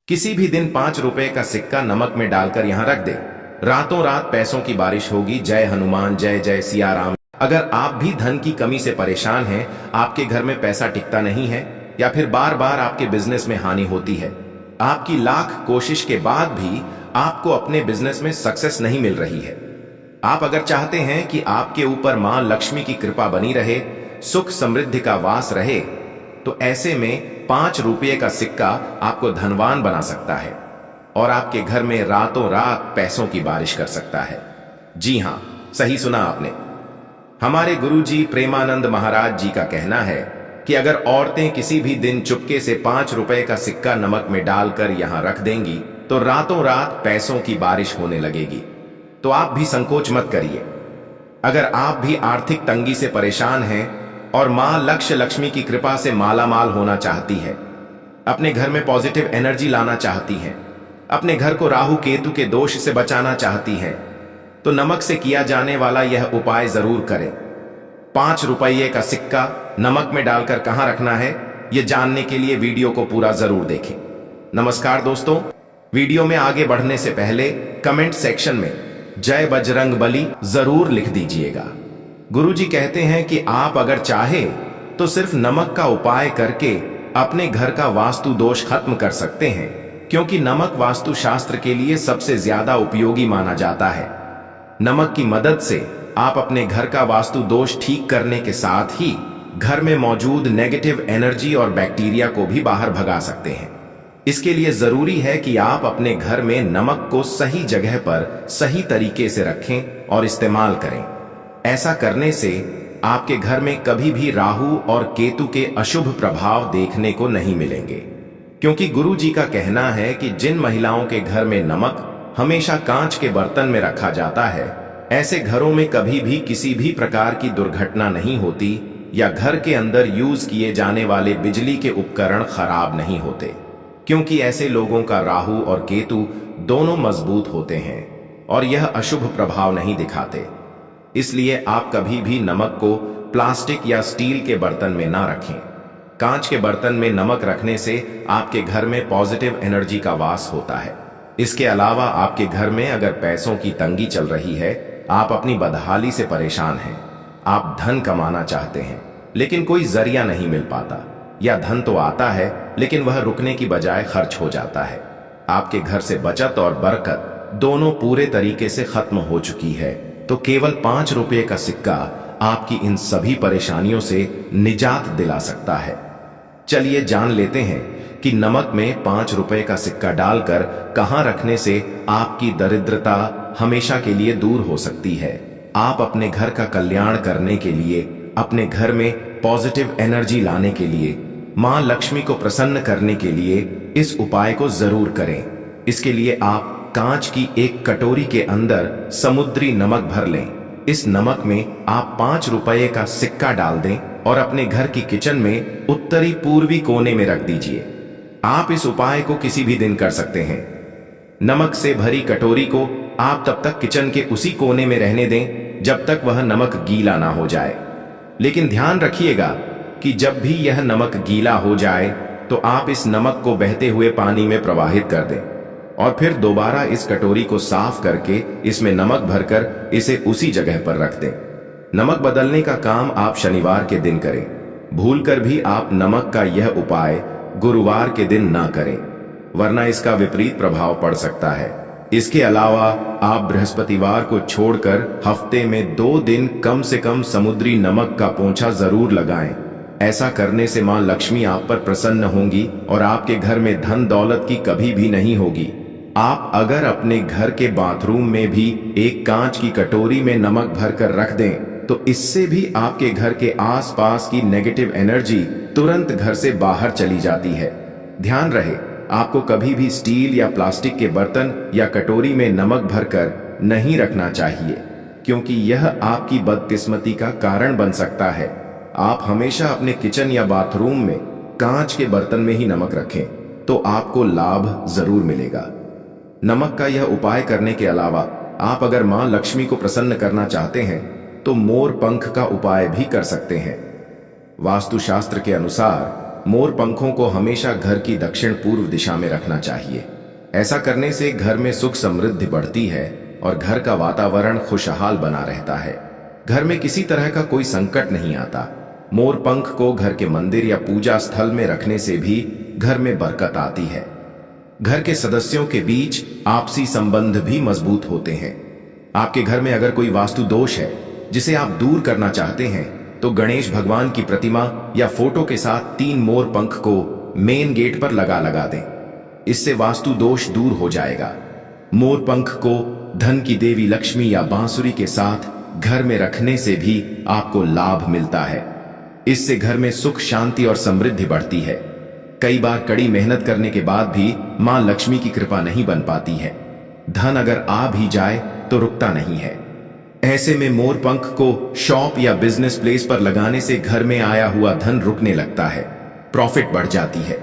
किसी भी दिन 5 रुपए का सिक्का नमक में डालकर यहां रख दे, रातों रात पैसों की बारिश होगी। जय हनुमान, जय जय सिया राम। अगर आप भी धन की कमी से परेशान हैं, आपके घर में पैसा टिकता नहीं है, या फिर बार बार आपके बिजनेस में हानि होती है, आपकी लाख कोशिश के बाद भी आपको अपने बिजनेस में सक्सेस नहीं मिल रही है, आप अगर चाहते हैं कि आपके ऊपर मां लक्ष्मी की कृपा बनी रहे, सुख समृद्धि का वास रहे, तो ऐसे में 5 रुपये का सिक्का आपको धनवान बना सकता है और आपके घर में रातों रात पैसों की बारिश कर सकता है। जी हां, सही सुना आपने। हमारे गुरुजी प्रेमानंद महाराज जी का कहना है कि अगर औरतें किसी भी दिन चुपके से 5 रुपए का सिक्का नमक में डालकर यहां रख देंगी तो रातों रात पैसों की बारिश होने लगेगी। तो आप भी संकोच मत करिए। अगर आप भी आर्थिक तंगी से परेशान हैं और मां लक्ष्मी की कृपा से मालामाल होना चाहती है, अपने घर में पॉजिटिव एनर्जी लाना चाहती हैं, अपने घर को राहु केतु के दोष से बचाना चाहती हैं, तो नमक से किया जाने वाला यह उपाय जरूर करें। 5 रुपये का सिक्का नमक में डालकर कहां रखना है, यह जानने के लिए वीडियो को पूरा जरूर देखें। नमस्कार दोस्तों, वीडियो में आगे बढ़ने से पहले कमेंट सेक्शन में जय बजरंगबली जरूर लिख दीजिएगा। गुरुजी कहते हैं कि आप अगर चाहे तो सिर्फ नमक का उपाय करके अपने घर का वास्तु दोष खत्म कर सकते हैं, क्योंकि नमक वास्तु शास्त्र के लिए सबसे ज्यादा उपयोगी माना जाता है। नमक की मदद से आप अपने घर का वास्तु दोष ठीक करने के साथ ही घर में मौजूद नेगेटिव एनर्जी और बैक्टीरिया को भी बाहर भगा सकते हैं। इसके लिए जरूरी है कि आप अपने घर में नमक को सही जगह पर सही तरीके से रखें और इस्तेमाल करें। ऐसा करने से आपके घर में कभी भी राहु और केतु के अशुभ प्रभाव देखने को नहीं मिलेंगे, क्योंकि गुरुजी का कहना है कि जिन महिलाओं के घर में नमक हमेशा कांच के बर्तन में रखा जाता है, ऐसे घरों में कभी भी किसी भी प्रकार की दुर्घटना नहीं होती या घर के अंदर यूज किए जाने वाले बिजली के उपकरण खराब नहीं होते, क्योंकि ऐसे लोगों का राहु और केतु दोनों मजबूत होते हैं और यह अशुभ प्रभाव नहीं दिखाते। इसलिए आप कभी भी नमक को प्लास्टिक या स्टील के बर्तन में ना रखें। कांच के बर्तन में नमक रखने से आपके घर में पॉजिटिव एनर्जी का वास होता है। इसके अलावा आपके घर में अगर पैसों की तंगी चल रही है, आप अपनी बदहाली से परेशान हैं, आप धन कमाना चाहते हैं लेकिन कोई जरिया नहीं मिल पाता, या धन तो आता है लेकिन वह रुकने की बजाय खर्च हो जाता है, आपके घर से बचत और बरकत दोनों पूरे तरीके से खत्म हो चुकी है, तो केवल 5 रुपये का सिक्का आपकी इन सभी परेशानियों से निजात दिला सकता है। चलिए जान लेते हैं कि नमक में 5 रुपये का सिक्का डालकर कहां रखने से आपकी दरिद्रता हमेशा के लिए दूर हो सकती है। आप अपने घर का कल्याण करने के लिए, अपने घर में पॉजिटिव एनर्जी लाने के लिए, मां लक्ष्मी को प्रसन्न करने के लिए इस उपाय को जरूर करें। इसके लिए आप कांच की एक कटोरी के अंदर समुद्री नमक भर लें। इस नमक में आप 5 रुपये का सिक्का डाल दें और अपने घर की किचन में उत्तरी पूर्वी कोने में रख दीजिए। आप इस उपाय को किसी भी दिन कर सकते हैं। नमक से भरी कटोरी को आप तब तक किचन के उसी कोने में रहने दें जब तक वह नमक गीला ना हो जाए। लेकिन ध्यान रखिएगा कि जब भी यह नमक गीला हो जाए तो आप इस नमक को बहते हुए पानी में प्रवाहित कर दें और फिर दोबारा इस कटोरी को साफ करके इसमें नमक भरकर इसे उसी जगह पर रख दें। नमक बदलने का काम आप शनिवार के दिन करें। भूलकर भी आप नमक का यह उपाय गुरुवार के दिन ना करें, वरना इसका विपरीत प्रभाव पड़ सकता है। इसके अलावा आप बृहस्पतिवार को छोड़कर हफ्ते में 2 दिन कम से कम समुद्री नमक का पोंछा जरूर लगाएं। ऐसा करने से मां लक्ष्मी आप पर प्रसन्न होंगी और आपके घर में धन दौलत की कभी भी नहीं होगी। आप अगर अपने घर के बाथरूम में भी एक कांच की कटोरी में नमक भरकर रख दें तो इससे भी आपके घर के आसपास की नेगेटिव एनर्जी तुरंत घर से बाहर चली जाती है। ध्यान रहे, आपको कभी भी स्टील या प्लास्टिक के बर्तन या कटोरी में नमक भरकर नहीं रखना चाहिए, क्योंकि यह आपकी बदकिस्मती का कारण बन सकता है। आप हमेशा अपने किचन या बाथरूम में कांच के बर्तन में ही नमक रखें, तो आपको लाभ जरूर मिलेगा। नमक का यह उपाय करने के अलावा आप अगर मां लक्ष्मी को प्रसन्न करना चाहते हैं तो मोर पंख का उपाय भी कर सकते हैं। वास्तुशास्त्र के अनुसार मोर पंखों को हमेशा घर की दक्षिण पूर्व दिशा में रखना चाहिए। ऐसा करने से घर में सुख समृद्धि बढ़ती है और घर का वातावरण खुशहाल बना रहता है। घर में किसी तरह का कोई संकट नहीं आता। मोर पंख को घर के मंदिर या पूजा स्थल में रखने से भी घर में बरकत आती है। घर के सदस्यों के बीच आपसी संबंध भी मजबूत होते हैं। आपके घर में अगर कोई वास्तु दोष है जिसे आप दूर करना चाहते हैं तो गणेश भगवान की प्रतिमा या फोटो के साथ 3 मोर पंख को मेन गेट पर लगा दें। इससे वास्तु दोष दूर हो जाएगा। मोर पंख को धन की देवी लक्ष्मी या बांसुरी के साथ घर में रखने से भी आपको लाभ मिलता है। इससे घर में सुख, शांति और समृद्धि बढ़ती है। कई बार कड़ी मेहनत करने के बाद भी मां लक्ष्मी की कृपा नहीं बन पाती है। धन अगर आ भी जाए तो रुकता नहीं है। ऐसे में मोर पंख को शॉप या बिजनेस प्लेस पर लगाने से घर में आया हुआ धन रुकने लगता है, प्रॉफिट बढ़ जाती है।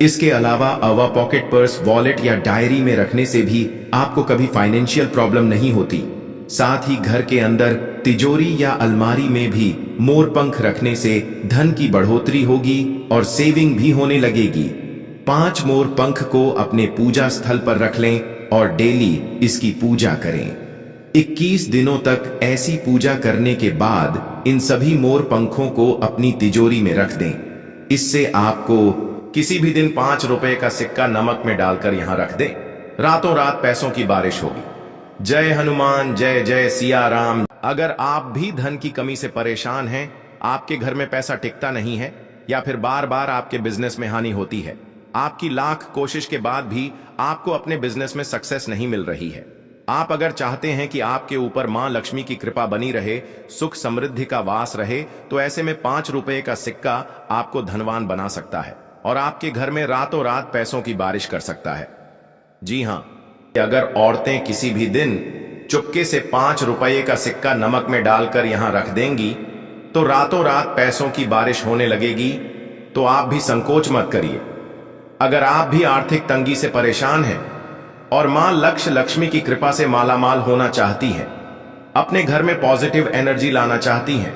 इसके अलावा अवा पॉकेट पर्स, वॉलेट या डायरी में रखने से भी आपको कभी फाइनेंशियल प्रॉब्लम नहीं होती। साथ ही घर के अंदर तिजोरी या अलमारी में भी मोर पंख रखने से धन की बढ़ोतरी होगी और सेविंग भी होने लगेगी। 5 मोर पंख को अपने पूजा स्थल पर रख लें और डेली इसकी पूजा करें। 21 दिनों तक ऐसी पूजा करने के बाद इन सभी मोर पंखों को अपनी तिजोरी में रख दें। इससे आपको किसी भी दिन 5 रुपए का सिक्का नमक में डालकर यहां रख दें, रातों रात पैसों की बारिश होगी। जय हनुमान, जय जय सिया राम। अगर आप भी धन की कमी से परेशान हैं, आपके घर में पैसा टिकता नहीं है या फिर बार बार आपके बिजनेस में हानि होती है, आपकी लाख कोशिश के बाद भी आपको अपने बिजनेस में सक्सेस नहीं मिल रही है, आप अगर चाहते हैं कि आपके ऊपर मां लक्ष्मी की कृपा बनी रहे, सुख समृद्धि का वास रहे, तो ऐसे में 5 रुपए का सिक्का आपको धनवान बना सकता है और आपके घर में रातों रात पैसों की बारिश कर सकता है। जी हां, अगर औरतें किसी भी दिन चुपके से 5 रुपए का सिक्का नमक में डालकर यहां रख देंगी तो रातों रात पैसों की बारिश होने लगेगी। तो आप भी संकोच मत करिए। अगर आप भी आर्थिक तंगी से परेशान हैं और मां लक्ष्मी की कृपा से मालामाल होना चाहती हैं, अपने घर में पॉजिटिव एनर्जी लाना चाहती हैं,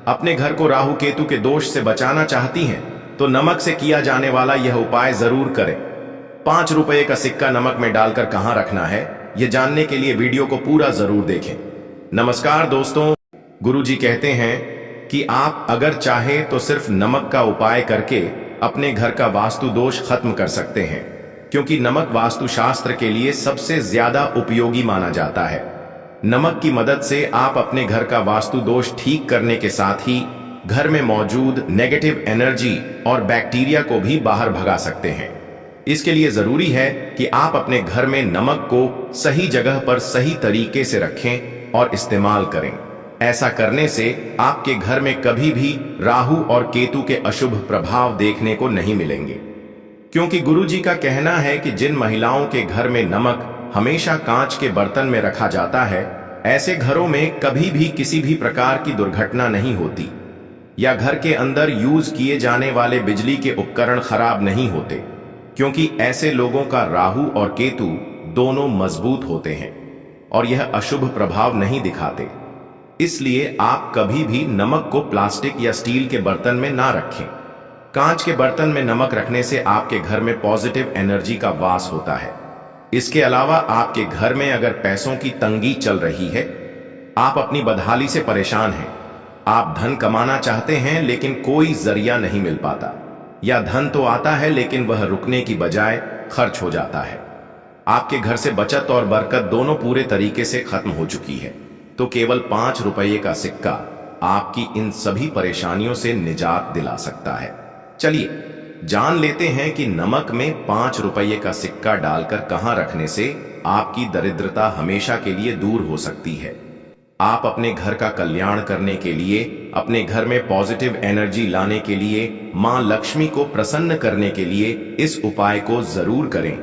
अपने घर को राहु केतु के दोष से बचाना चाहती हैं, तो नमक से किया जाने वाला यह उपाय जरूर करें। 5 रुपए का सिक्का नमक में डालकर कहां रखना है, यह जानने के लिए वीडियो को पूरा जरूर देखें। नमस्कार दोस्तों, गुरुजी कहते हैं कि आप अगर चाहे तो सिर्फ नमक का उपाय करके अपने घर का वास्तु दोष खत्म कर सकते हैं, क्योंकि नमक वास्तुशास्त्र के लिए सबसे ज्यादा उपयोगी माना जाता है। नमक की मदद से आप अपने घर का वास्तु दोष ठीक करने के साथ ही घर में मौजूद नेगेटिव एनर्जी और बैक्टीरिया को भी बाहर भगा सकते हैं। इसके लिए जरूरी है कि आप अपने घर में नमक को सही जगह पर सही तरीके से रखें और इस्तेमाल करें। ऐसा करने से आपके घर में कभी भी राहु और केतु के अशुभ प्रभाव देखने को नहीं मिलेंगे, क्योंकि गुरुजी का कहना है कि जिन महिलाओं के घर में नमक हमेशा कांच के बर्तन में रखा जाता है, ऐसे घरों में कभी भी किसी भी प्रकार की दुर्घटना नहीं होती या घर के अंदर यूज किए जाने वाले बिजली के उपकरण खराब नहीं होते, क्योंकि ऐसे लोगों का राहु और केतु दोनों मजबूत होते हैं और यह अशुभ प्रभाव नहीं दिखाते। इसलिए आप कभी भी नमक को प्लास्टिक या स्टील के बर्तन में ना रखें। कांच के बर्तन में नमक रखने से आपके घर में पॉजिटिव एनर्जी का वास होता है। इसके अलावा आपके घर में अगर पैसों की तंगी चल रही है, आप अपनी बदहाली से परेशान हैं, आप धन कमाना चाहते हैं लेकिन कोई जरिया नहीं मिल पाता, या धन तो आता है लेकिन वह रुकने की बजाय खर्च हो जाता है, आपके घर से बचत और बरकत दोनों पूरे तरीके से खत्म हो चुकी है, तो केवल 5 रुपए का सिक्का आपकी इन सभी परेशानियों से निजात दिला सकता है। चलिए जान लेते हैं कि नमक में 5 रुपए का सिक्का डालकर कहां रखने से आपकी दरिद्रता हमेशा के लिए दूर हो सकती है। आप अपने घर का कल्याण करने के लिए, अपने घर में पॉजिटिव एनर्जी लाने के लिए, मां लक्ष्मी को प्रसन्न करने के लिए इस उपाय को जरूर करें।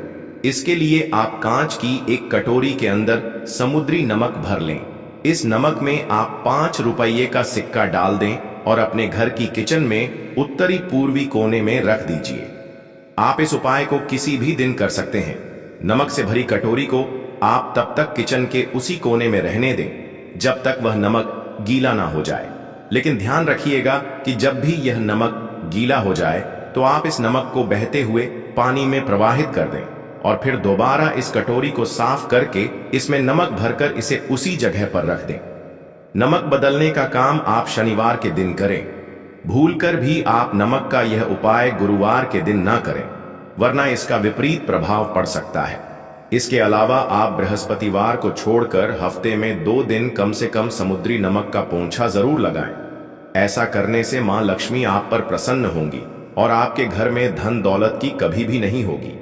इसके लिए आप कांच की एक कटोरी के अंदर समुद्री नमक भर लें। इस नमक में आप 5 रुपए का सिक्का डाल दें और अपने घर की किचन में उत्तरी पूर्वी कोने में रख दीजिए। आप इस उपाय को किसी भी दिन कर सकते हैं। नमक से भरी कटोरी को आप तब तक किचन के उसी कोने में रहने दें जब तक वह नमक गीला ना हो जाए। लेकिन ध्यान रखिएगा कि जब भी यह नमक गीला हो जाए तो आप इस नमक को बहते हुए पानी में प्रवाहित कर दें और फिर दोबारा इस कटोरी को साफ करके इसमें नमक भरकर इसे उसी जगह पर रख दें। नमक बदलने का काम आप शनिवार के दिन करें। भूलकर भी आप नमक का यह उपाय गुरुवार के दिन ना करें, वरना इसका विपरीत प्रभाव पड़ सकता है। इसके अलावा आप बृहस्पतिवार को छोड़कर हफ्ते में 2 दिन कम से कम समुद्री नमक का पोंछा जरूर लगाएं। ऐसा करने से मां लक्ष्मी आप पर प्रसन्न होंगी और आपके घर में धन दौलत की कभी भी नहीं होगी।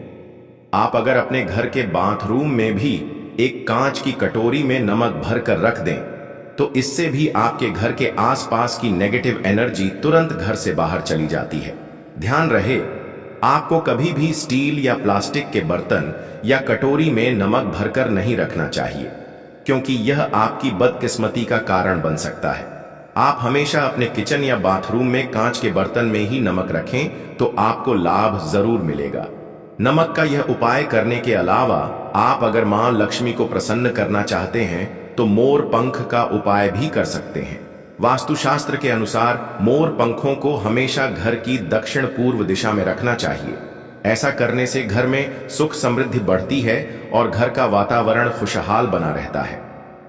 आप अगर अपने घर के बाथरूम में भी एक कांच की कटोरी में नमक भर कर रख दें तो इससे भी आपके घर के आसपास की नेगेटिव एनर्जी तुरंत घर से बाहर चली जाती है। ध्यान रहे, आपको कभी भी स्टील या प्लास्टिक के बर्तन या कटोरी में नमक भरकर नहीं रखना चाहिए, क्योंकि यह आपकी बदकिस्मती का कारण बन सकता है। आप हमेशा अपने किचन या बाथरूम में कांच के बर्तन में ही नमक रखें तो आपको लाभ जरूर मिलेगा। नमक का यह उपाय करने के अलावा आप अगर मां लक्ष्मी को प्रसन्न करना चाहते हैं तो मोर पंख का उपाय भी कर सकते हैं। वास्तुशास्त्र के अनुसार मोर पंखों को हमेशा घर की दक्षिण पूर्व दिशा में रखना चाहिए। ऐसा करने से घर में सुख समृद्धि बढ़ती है और घर का वातावरण खुशहाल बना रहता है।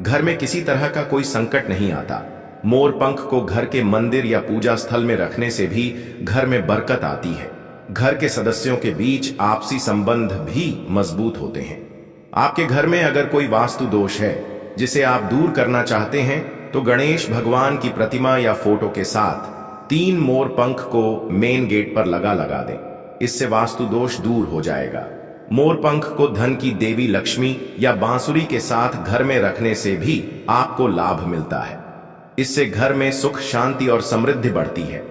घर में किसी तरह का कोई संकट नहीं आता। मोर पंख को घर के मंदिर या पूजा स्थल में रखने से भी घर में बरकत आती है। घर के सदस्यों के बीच आपसी संबंध भी मजबूत होते हैं। आपके घर में अगर कोई वास्तु दोष है जिसे आप दूर करना चाहते हैं तो गणेश भगवान की प्रतिमा या फोटो के साथ 3 मोर पंख को मेन गेट पर लगा दें। इससे वास्तु दोष दूर हो जाएगा। मोर पंख को धन की देवी लक्ष्मी या बांसुरी के साथ घर में रखने से भी आपको लाभ मिलता है। इससे घर में सुख शांति और समृद्धि बढ़ती है।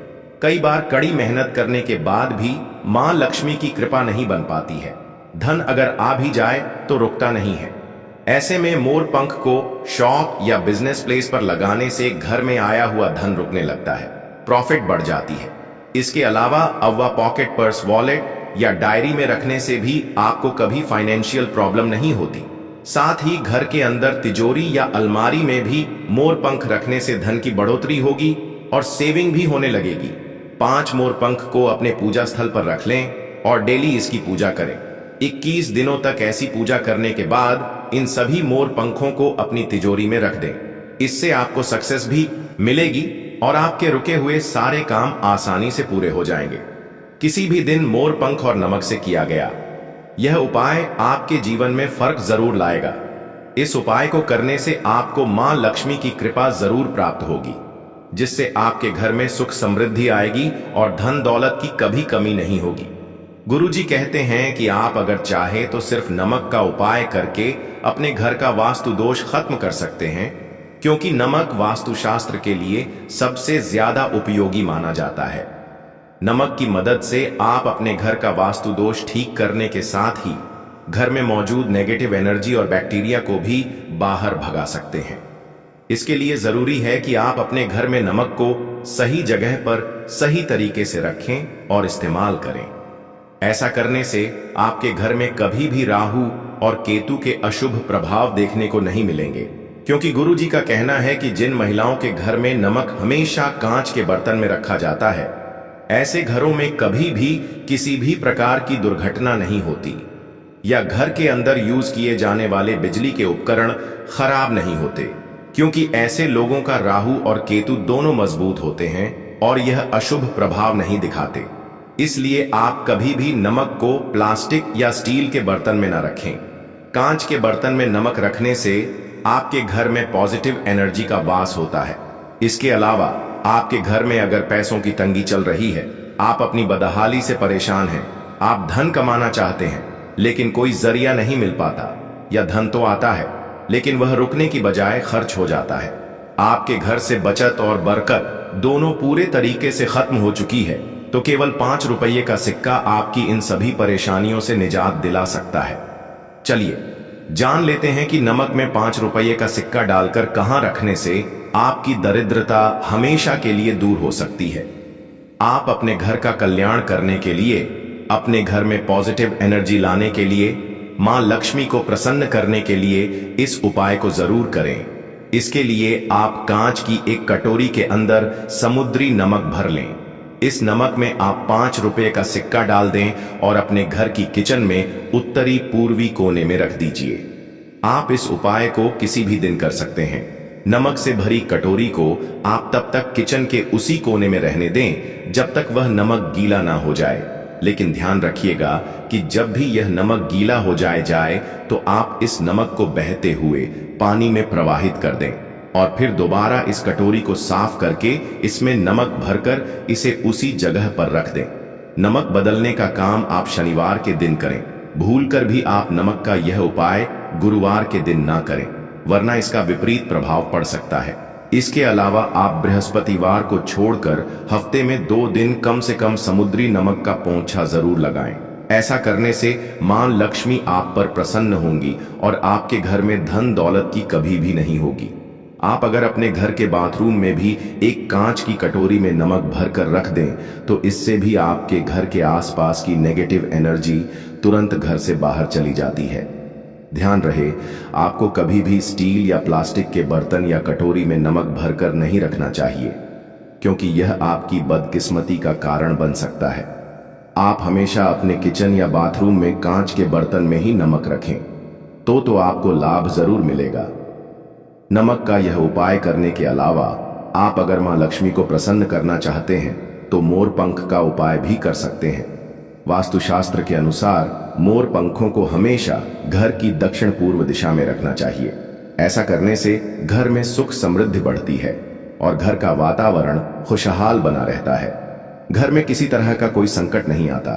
कई बार कड़ी मेहनत करने के बाद भी मां लक्ष्मी की कृपा नहीं बन पाती है। धन अगर आ भी जाए तो रुकता नहीं है। ऐसे में मोर पंख को शॉप या बिजनेस प्लेस पर लगाने से घर में आया हुआ धन रुकने लगता है, प्रॉफिट बढ़ जाती है। इसके अलावा अव्वा पॉकेट पर्स, वॉलेट या डायरी में रखने से भी आपको कभी फाइनेंशियल प्रॉब्लम नहीं होती। साथ ही घर के अंदर तिजोरी या अलमारी में भी मोर पंख रखने से धन की बढ़ोतरी होगी और सेविंग भी होने लगेगी। 5 मोर पंख को अपने पूजा स्थल पर रख लें और डेली इसकी पूजा करें। 21 दिनों तक ऐसी पूजा करने के बाद इन सभी मोर पंखों को अपनी तिजोरी में रख दें। इससे आपको सक्सेस भी मिलेगी और आपके रुके हुए सारे काम आसानी से पूरे हो जाएंगे। किसी भी दिन मोर पंख और नमक से किया गया यह उपाय आपके जीवन में फर्क जरूर लाएगा। इस उपाय को करने से आपको मां लक्ष्मी की कृपा जरूर प्राप्त होगी, जिससे आपके घर में सुख समृद्धि आएगी और धन दौलत की कभी कमी नहीं होगी। गुरुजी कहते हैं कि आप अगर चाहे तो सिर्फ नमक का उपाय करके अपने घर का वास्तु दोष खत्म कर सकते हैं, क्योंकि नमक वास्तुशास्त्र के लिए सबसे ज्यादा उपयोगी माना जाता है। नमक की मदद से आप अपने घर का वास्तु दोष ठीक करने के साथ ही घर में मौजूद नेगेटिव एनर्जी और बैक्टीरिया को भी बाहर भगा सकते हैं। इसके लिए जरूरी है कि आप अपने घर में नमक को सही जगह पर सही तरीके से रखें और इस्तेमाल करें। ऐसा करने से आपके घर में कभी भी राहु और केतु के अशुभ प्रभाव देखने को नहीं मिलेंगे, क्योंकि गुरुजी का कहना है कि जिन महिलाओं के घर में नमक हमेशा कांच के बर्तन में रखा जाता है, ऐसे घरों में कभी भी किसी भी प्रकार की दुर्घटना नहीं होती या घर के अंदर यूज किए जाने वाले बिजली के उपकरण खराब नहीं होते, क्योंकि ऐसे लोगों का राहु और केतु दोनों मजबूत होते हैं और यह अशुभ प्रभाव नहीं दिखाते। इसलिए आप कभी भी नमक को प्लास्टिक या स्टील के बर्तन में न रखें। कांच के बर्तन में नमक रखने से आपके घर में पॉजिटिव एनर्जी का वास होता है। इसके अलावा आपके घर में अगर पैसों की तंगी चल रही है, आप अपनी बदहाली से परेशान हैं, आप धन कमाना चाहते हैं लेकिन कोई जरिया नहीं मिल पाता, या धन तो आता है लेकिन वह रुकने की बजाय खर्च हो जाता है, आपके घर से बचत और बरकत दोनों पूरे तरीके से खत्म हो चुकी है, तो केवल 5 रुपये का सिक्का आपकी इन सभी परेशानियों से निजात दिला सकता है। चलिए जान लेते हैं कि नमक में 5 रुपये का सिक्का डालकर कहां रखने से आपकी दरिद्रता हमेशा के लिए दूर हो सकती है। आप अपने घर का कल्याण करने के लिए, अपने घर में पॉजिटिव एनर्जी लाने के लिए, मां लक्ष्मी को प्रसन्न करने के लिए इस उपाय को जरूर करें। इसके लिए आप कांच की एक कटोरी के अंदर समुद्री नमक भर लें। इस नमक में आप 5 रुपए का सिक्का डाल दें और अपने घर की किचन में उत्तरी पूर्वी कोने में रख दीजिए। आप इस उपाय को किसी भी दिन कर सकते हैं। नमक से भरी कटोरी को आप तब तक किचन के उसी कोने में रहने दें जब तक वह नमक गीला ना हो जाए। लेकिन ध्यान रखिएगा कि जब भी यह नमक गीला हो जाए तो आप इस नमक को बहते हुए पानी में प्रवाहित कर दें और फिर दोबारा इस कटोरी को साफ करके इसमें नमक भरकर इसे उसी जगह पर रख दें। नमक बदलने का काम आप शनिवार के दिन करें। भूलकर भी आप नमक का यह उपाय गुरुवार के दिन ना करें, वरना इसका विपरीत प्रभाव पड़ सकता है। इसके अलावा आप बृहस्पतिवार को छोड़कर हफ्ते में 2 दिन कम से कम समुद्री नमक का पोंछा जरूर लगाएं। ऐसा करने से मां लक्ष्मी आप पर प्रसन्न होंगी और आपके घर में धन दौलत की कभी भी नहीं होगी। आप अगर अपने घर के बाथरूम में भी एक कांच की कटोरी में नमक भरकर रख दें तो इससे भी आपके घर के आसपास की नेगेटिव एनर्जी तुरंत घर से बाहर चली जाती है। ध्यान रहे, आपको कभी भी स्टील या प्लास्टिक के बर्तन या कटोरी में नमक भरकर नहीं रखना चाहिए, क्योंकि यह आपकी बदकिस्मती का कारण बन सकता है। आप हमेशा अपने किचन या बाथरूम में कांच के बर्तन में ही नमक रखें, तो आपको लाभ जरूर मिलेगा। नमक का यह उपाय करने के अलावा आप अगर मां लक्ष्मी को प्रसन्न करना चाहते हैं तो मोर पंख का उपाय भी कर सकते हैं। वास्तुशास्त्र के अनुसार मोर पंखों को हमेशा घर की दक्षिण पूर्व दिशा में रखना चाहिए। ऐसा करने से घर में सुख समृद्धि बढ़ती है और घर का वातावरण खुशहाल बना रहता है। घर में किसी तरह का कोई संकट नहीं आता।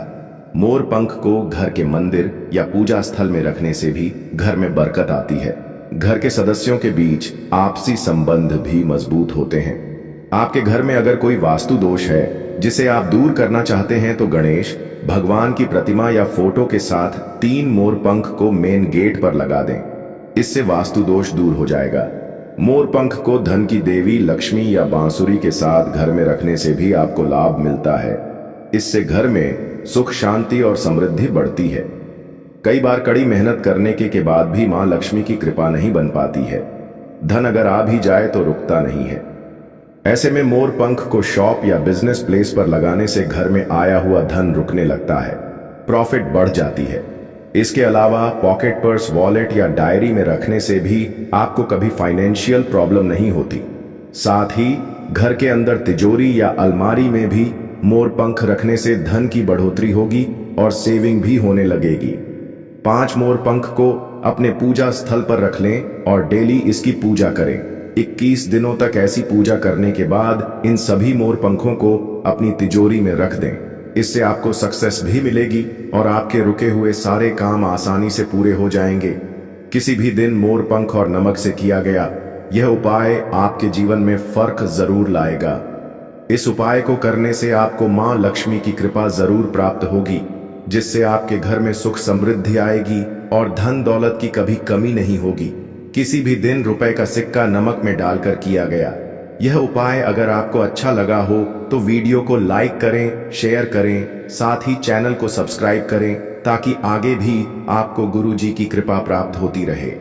मोर पंख को घर के मंदिर या पूजा स्थल में रखने से भी घर में बरकत आती है। घर के सदस्यों के बीच आपसी संबंध भी मजबूत होते हैं। आपके घर में अगर कोई वास्तु दोष है जिसे आप दूर करना चाहते हैं तो गणेश भगवान की प्रतिमा या फोटो के साथ 3 मोर पंख को मेन गेट पर लगा दें। इससे वास्तु दोष दूर हो जाएगा। मोर पंख को धन की देवी लक्ष्मी या बांसुरी के साथ घर में रखने से भी आपको लाभ मिलता है। इससे घर में सुख शांति और समृद्धि बढ़ती है। कई बार कड़ी मेहनत करने के बाद भी मां लक्ष्मी की कृपा नहीं बन पाती है। धन अगर आ भी जाए तो रुकता नहीं है। ऐसे में मोर पंख को शॉप या बिजनेस प्लेस पर लगाने से घर में आया हुआ धन रुकने लगता है, प्रॉफिट बढ़ जाती है। इसके अलावा पॉकेट पर्स, वॉलेट या डायरी में रखने से भी आपको कभी फाइनेंशियल प्रॉब्लम नहीं होती। साथ ही घर के अंदर तिजोरी या अलमारी में भी मोर पंख रखने से धन की बढ़ोतरी होगी और सेविंग भी होने लगेगी। 5 मोर पंख को अपने पूजा स्थल पर रख लें और डेली इसकी पूजा करें। 21 दिनों तक ऐसी पूजा करने के बाद इन सभी मोर पंखों को अपनी तिजोरी में रख दें। इससे आपको सक्सेस भी मिलेगी और आपके रुके हुए सारे काम आसानी से पूरे हो जाएंगे। किसी भी दिन मोर पंख और नमक से किया गया यह उपाय आपके जीवन में फर्क जरूर लाएगा। इस उपाय को करने से आपको मां लक्ष्मी की कृपा जरूर प्राप्त होगी, जिससे आपके घर में सुख समृद्धि आएगी और धन दौलत की कभी कमी नहीं होगी। किसी भी दिन रुपए का सिक्का नमक में डालकर किया गया यह उपाय अगर आपको अच्छा लगा हो तो वीडियो को लाइक करें, शेयर करें, साथ ही चैनल को सब्सक्राइब करें ताकि आगे भी आपको गुरु जी की कृपा प्राप्त होती रहे।